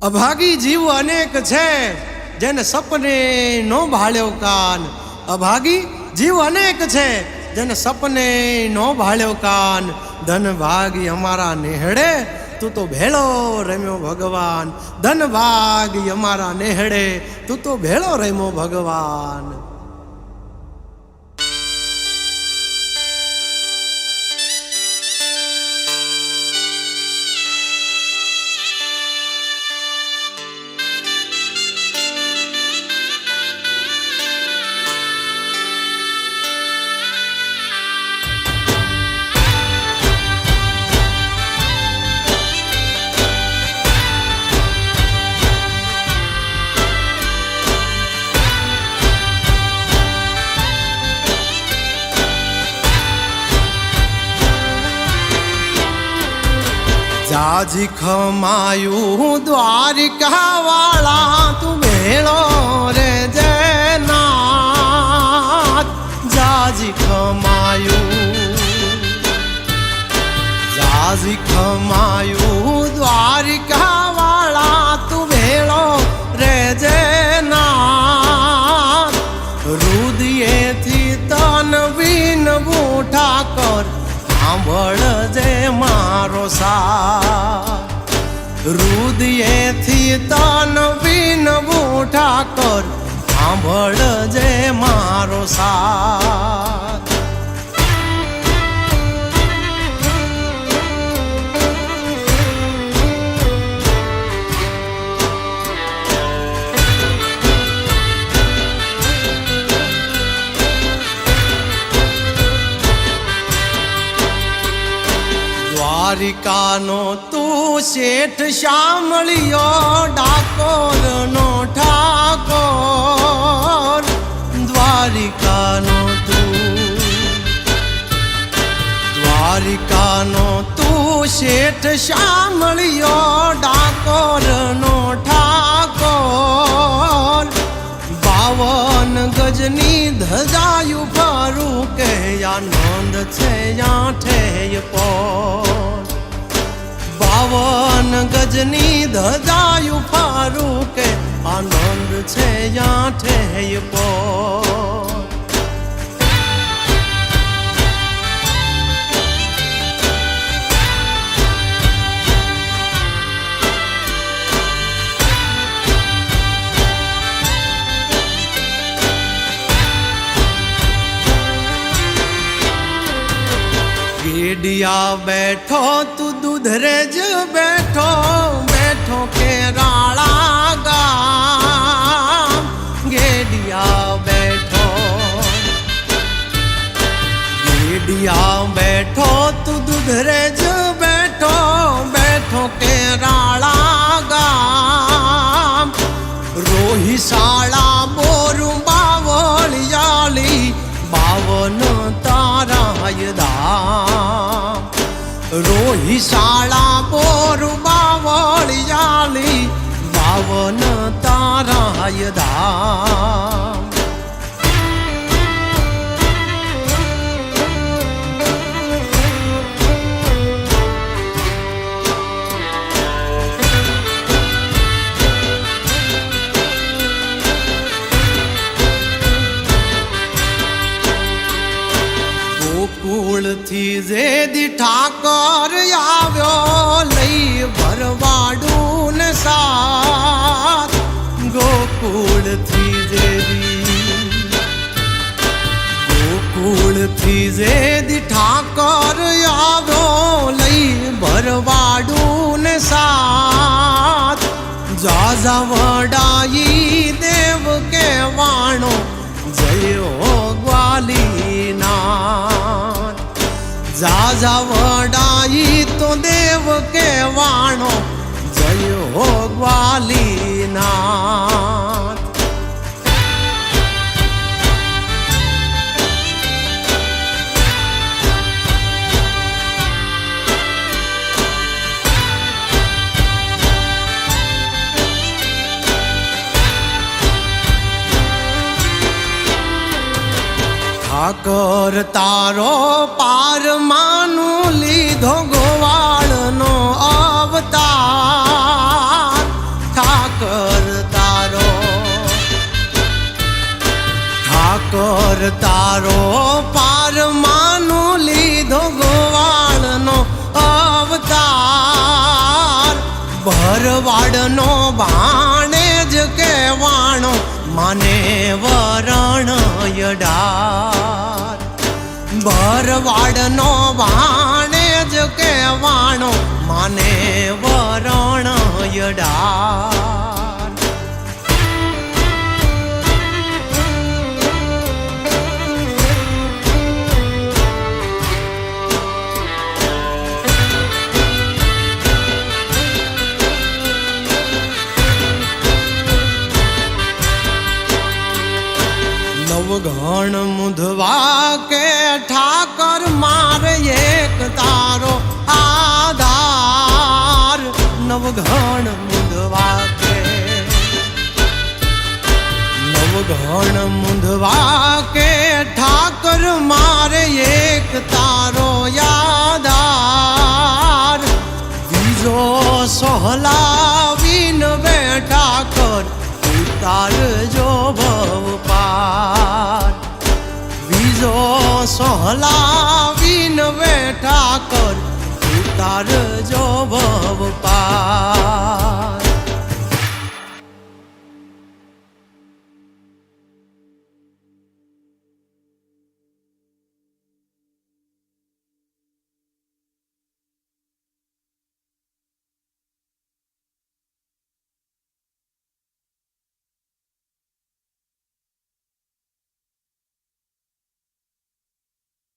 અભાગી જીવ અનેક છે જેને સપને નો ભાળ્યો કાન। અભાગી જીવ અનેક છે જેને સપને નો ભાળ્યો કાન। ધન ભાગી અમારા નેહડે તું તો ભેળો રમ્યો ભગવાન। ધન ભાગી અમારા નેહડે તું તો ભેળો રમ્યો ભગવાન। જાજી ખમાયું દ્વારિકા વાળા તું ભેળો રે જનાથ। જાજી ખમાયું દ્વારિકા વાળા તું ભેળો રે જનાથ। રુદિયેથી તન વિનવું ઠાકર સાંભળ જે મારો સાથ। રુદિયેથી તન વિનવું ઠાકર સાંભળ જે મારો સાથ। દ્વારિકાનો તું શેઠ શામળિયો ડાકોરનો ઠાકોર। દ્વારિકાનો તું શેઠ શામળિયો ડાકોરનો ઠાકોર। 52 ગજની ધજાયું ફરું કે આનંદ છે આઠેય પોર। 52 ગજની ધજાયું ફરું કે આનંદ છે આઠેય પોર। गेडिया बैठो तू दूधरेज बैठो बैठो केराला गाम। गेडिया बैठो तू दूधरेज बैठो बैठो केराला गाम। रोही शाला बोरू बावलियाली 52 ताराय धाम। रोही शाला बोरू बावलियाली 52 ताराय धाम। ગોકુળથી જેદી ઠાકર આવ્યો લઈ ભરવાડું ને સાથ। ગોકુળથી જેદી ઠાકર આવ્યો લઈ ભરવાડું ને સાથ। જાજા વડાઈ દેવ કેવાણો જયો ગ્વાલીનાથ। જાજા વડાઈ તો દેવ કેવાણો જયો ગ્વાલીનાથ। ઠાકર તારો પાર માનું લીધો ગોવાળનો અવતાર। ભરવાડનો ભાણે જ કહેવાણો માને વરણ યડાર. ભરવાડનો ભાણે જ કહેવાણો માને વરણ યડાર. નવઘણ મુધવા કે ઠાકર માર એક તારો આધાર. નવઘણ મુધવા કે નવઘણ મુધવા કે ઠાકર માર એક તારો યાદાર. બીજો સહલાવીન બેઠા કર ઉતારજો ભવ પાર. બીજો સહલાવીન બેઠા કર ઉતારજો ભવ પાર.